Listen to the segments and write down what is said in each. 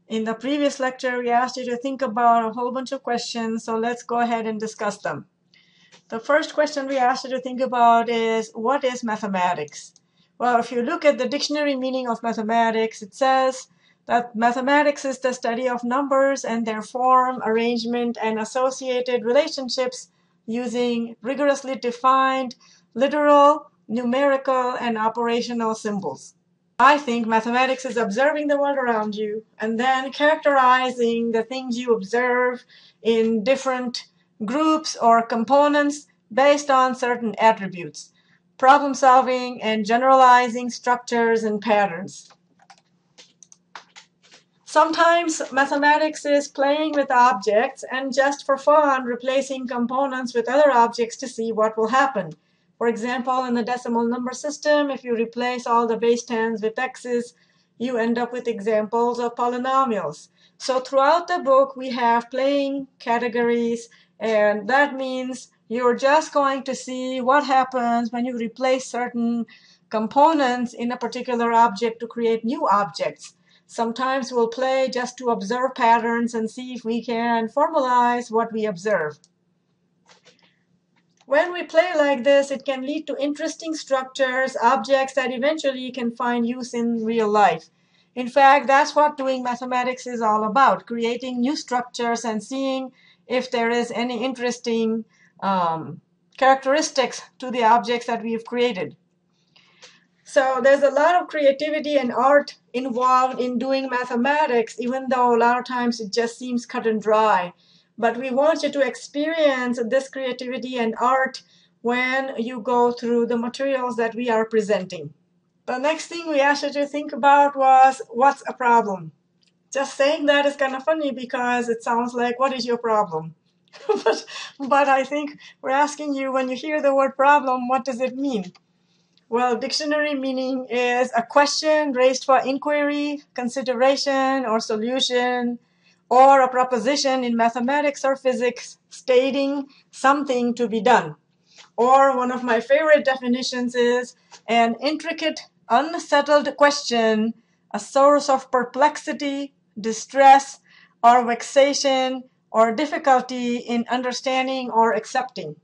In the previous lecture, we asked you to think about a whole bunch of questions, so let's go ahead and discuss them. The first question we asked you to think about is, what is mathematics? Well, if you look at the dictionary meaning of mathematics, it says that mathematics is the study of numbers and their form, arrangement, and associated relationships using rigorously defined literal, numerical, and operational symbols. I think mathematics is observing the world around you and then characterizing the things you observe in different groups or components based on certain attributes, problem solving and generalizing structures and patterns. Sometimes mathematics is playing with objects and just for fun replacing components with other objects to see what will happen. For example, in the decimal number system, if you replace all the base 10s with x's, you end up with examples of polynomials. So throughout the book, we have playing categories, and that means you're just going to see what happens when you replace certain components in a particular object to create new objects. Sometimes we'll play just to observe patterns and see if we can formalize what we observe. When we play like this, it can lead to interesting structures, objects that eventually can find use in real life. In fact, that's what doing mathematics is all about, creating new structures and seeing if there is any interesting characteristics to the objects that we've created. So there's a lot of creativity and art involved in doing mathematics, even though a lot of times it just seems cut and dry. But we want you to experience this creativity and art when you go through the materials that we are presenting. The next thing we asked you to think about was, what's a problem? Just saying that is kind of funny because it sounds like, what is your problem? but I think we're asking you, when you hear the word problem, what does it mean? Well, dictionary meaning is a question raised for inquiry, consideration, or solution, or a proposition in mathematics or physics stating something to be done. Or one of my favorite definitions is an intricate, unsettled question, a source of perplexity, distress, or vexation, or difficulty in understanding or accepting.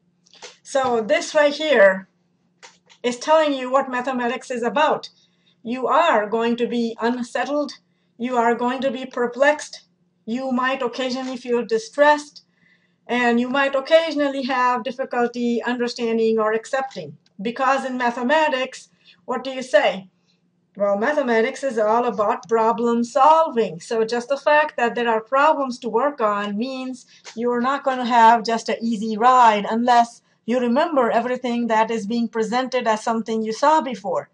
So this right here is telling you what mathematics is about. You are going to be unsettled. You are going to be perplexed. You might occasionally feel distressed. And you might occasionally have difficulty understanding or accepting. Because in mathematics, what do you say? Well, mathematics is all about problem solving. So just the fact that there are problems to work on means you're not going to have just an easy ride unless you remember everything that is being presented as something you saw before.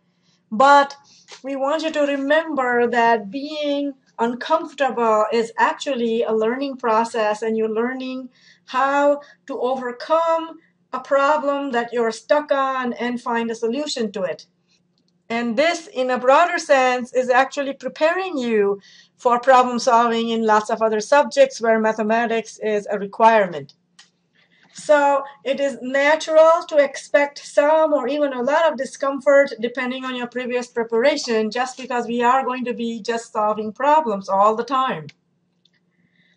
But we want you to remember that being uncomfortable is actually a learning process, and you're learning how to overcome a problem that you're stuck on and find a solution to it. And this, in a broader sense, is actually preparing you for problem solving in lots of other subjects where mathematics is a requirement. So it is natural to expect some or even a lot of discomfort depending on your previous preparation, just because we are going to be just solving problems all the time.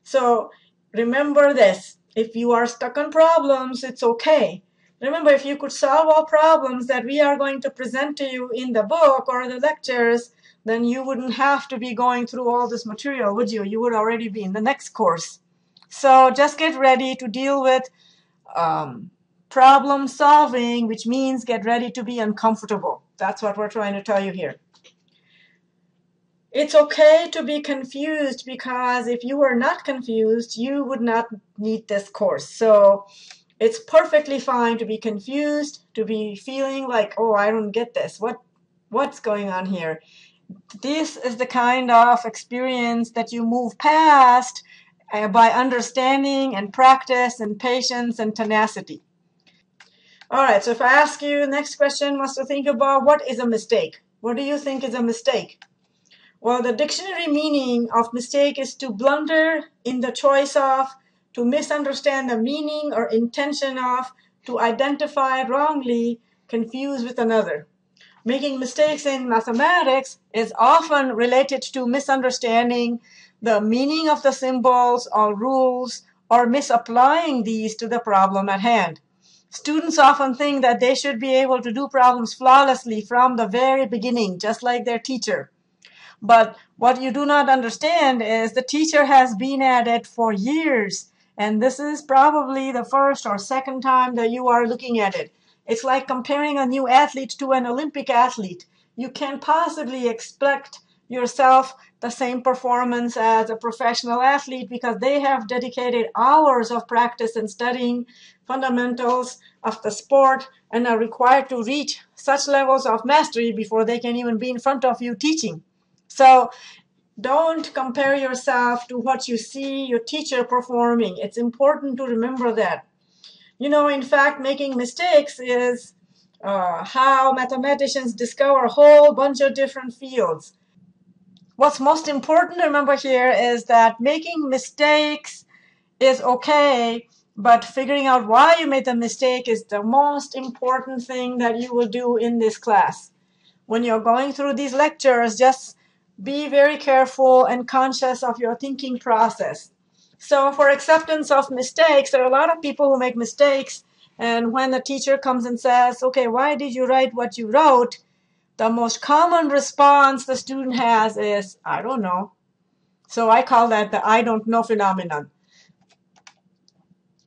So remember this. If you are stuck on problems, it's okay. Remember, if you could solve all problems that we are going to present to you in the book or the lectures, then you wouldn't have to be going through all this material, would you? You would already be in the next course. So just get ready to deal with problem solving, which means get ready to be uncomfortable. That's what we're trying to tell you here. It's okay to be confused, because if you were not confused, you would not need this course. So it's perfectly fine to be confused, to be feeling like, oh, I don't get this. What's going on here? This is the kind of experience that you move past by understanding and practice and patience and tenacity. All right, so if I ask you, next question was to think about, what is a mistake? What do you think is a mistake? Well, the dictionary meaning of mistake is to blunder in the choice of, to misunderstand the meaning or intention of, to identify wrongly, confuse with another. Making mistakes in mathematics is often related to misunderstanding the meaning of the symbols or rules or misapplying these to the problem at hand. Students often think that they should be able to do problems flawlessly from the very beginning, just like their teacher. But what you do not understand is the teacher has been at it for years, and this is probably the first or second time that you are looking at it. It's like comparing a new athlete to an Olympic athlete. You can't possibly expect yourself the same performance as a professional athlete because they have dedicated hours of practice and studying fundamentals of the sport and are required to reach such levels of mastery before they can even be in front of you teaching. So don't compare yourself to what you see your teacher performing. It's important to remember that. In fact, making mistakes is how mathematicians discover a whole bunch of different fields. What's most important to remember here is that making mistakes is okay, but figuring out why you made the mistake is the most important thing that you will do in this class. When you're going through these lectures, just be very careful and conscious of your thinking process. So for acceptance of mistakes, there are a lot of people who make mistakes, and when the teacher comes and says, okay, why did you write what you wrote? The most common response the student has is, I don't know. So I call that the I don't know phenomenon.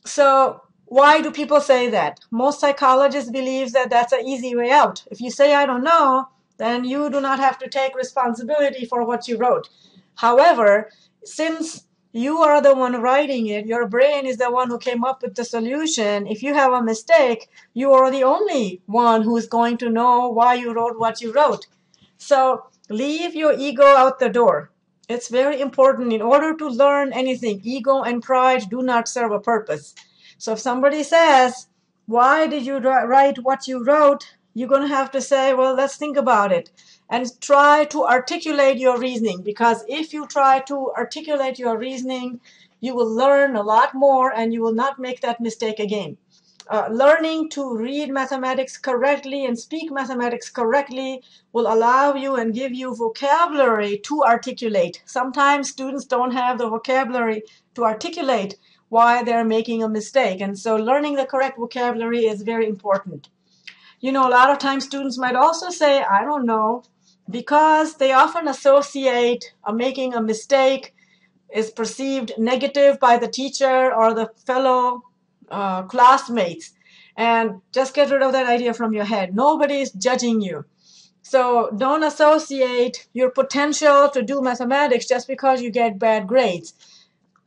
So why do people say that? Most psychologists believe that that's an easy way out. If you say I don't know, then you do not have to take responsibility for what you wrote. However, since you are the one writing it, your brain is the one who came up with the solution. If you have a mistake, you are the only one who is going to know why you wrote what you wrote. So leave your ego out the door. It's very important. In order to learn anything, ego and pride do not serve a purpose. So if somebody says, why did you write what you wrote? You're going to have to say, well, let's think about it and try to articulate your reasoning, because if you try to articulate your reasoning, you will learn a lot more and you will not make that mistake again. Learning to read mathematics correctly and speak mathematics correctly will allow you and give you vocabulary to articulate. Sometimes students don't have the vocabulary to articulate why they're making a mistake, and so learning the correct vocabulary is very important. A lot of times students might also say, I don't know, because they often associate making a mistake is perceived negative by the teacher or the fellow classmates. And just get rid of that idea from your head. Nobody is judging you. So don't associate your potential to do mathematics just because you get bad grades.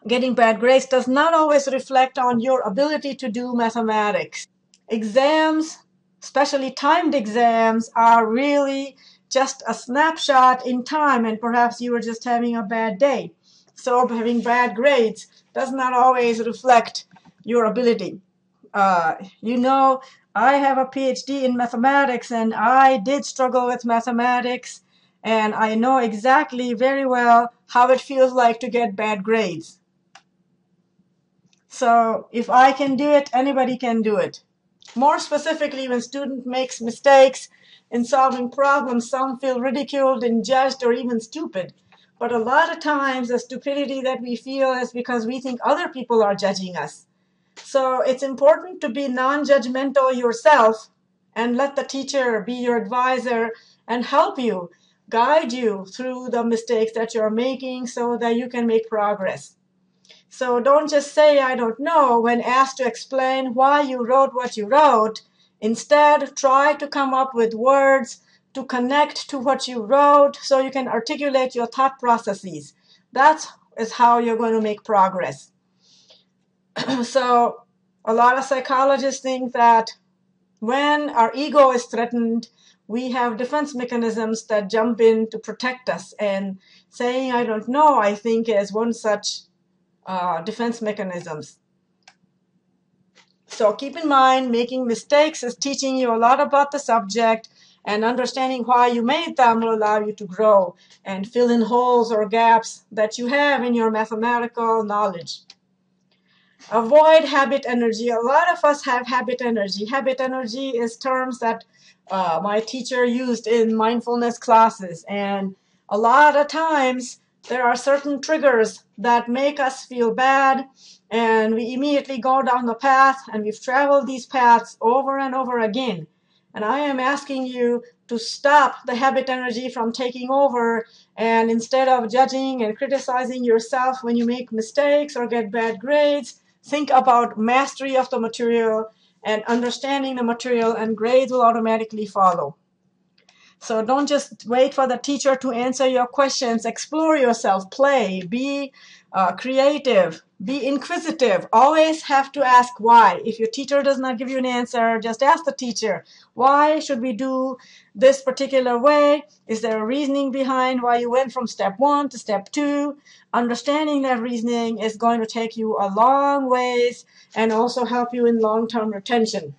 Getting bad grades does not always reflect on your ability to do mathematics. Exams, especially timed exams, are really just a snapshot in time, and perhaps you were just having a bad day. So having bad grades does not always reflect your ability. I have a PhD in mathematics, and I did struggle with mathematics, and I know exactly very well how it feels like to get bad grades. So if I can do it, anybody can do it. More specifically, when student makes mistakes in solving problems, some feel ridiculed and judged or even stupid. But a lot of times the stupidity that we feel is because we think other people are judging us. So it's important to be non-judgmental yourself and let the teacher be your advisor and help you, guide you through the mistakes that you're making so that you can make progress. So don't just say, I don't know, when asked to explain why you wrote what you wrote. Instead, try to come up with words to connect to what you wrote so you can articulate your thought processes. That is how you're going to make progress. So a lot of psychologists think that when our ego is threatened, we have defense mechanisms that jump in to protect us. And saying, I don't know, I think is one such defense mechanisms. So keep in mind, making mistakes is teaching you a lot about the subject, and understanding why you made them will allow you to grow and fill in holes or gaps that you have in your mathematical knowledge. Avoid habit energy. A lot of us have habit energy. Habit energy is terms that my teacher used in mindfulness classes, and a lot of times there are certain triggers that make us feel bad, and we immediately go down the path, and we've traveled these paths over and over again. And I am asking you to stop the habit energy from taking over, and instead of judging and criticizing yourself when you make mistakes or get bad grades, think about mastery of the material and understanding the material, and grades will automatically follow. So don't just wait for the teacher to answer your questions. Explore yourself, play, be creative, be inquisitive. Always have to ask why. If your teacher does not give you an answer, just ask the teacher, why should we do this particular way? Is there a reasoning behind why you went from step 1 to step 2? Understanding that reasoning is going to take you a long ways and also help you in long-term retention.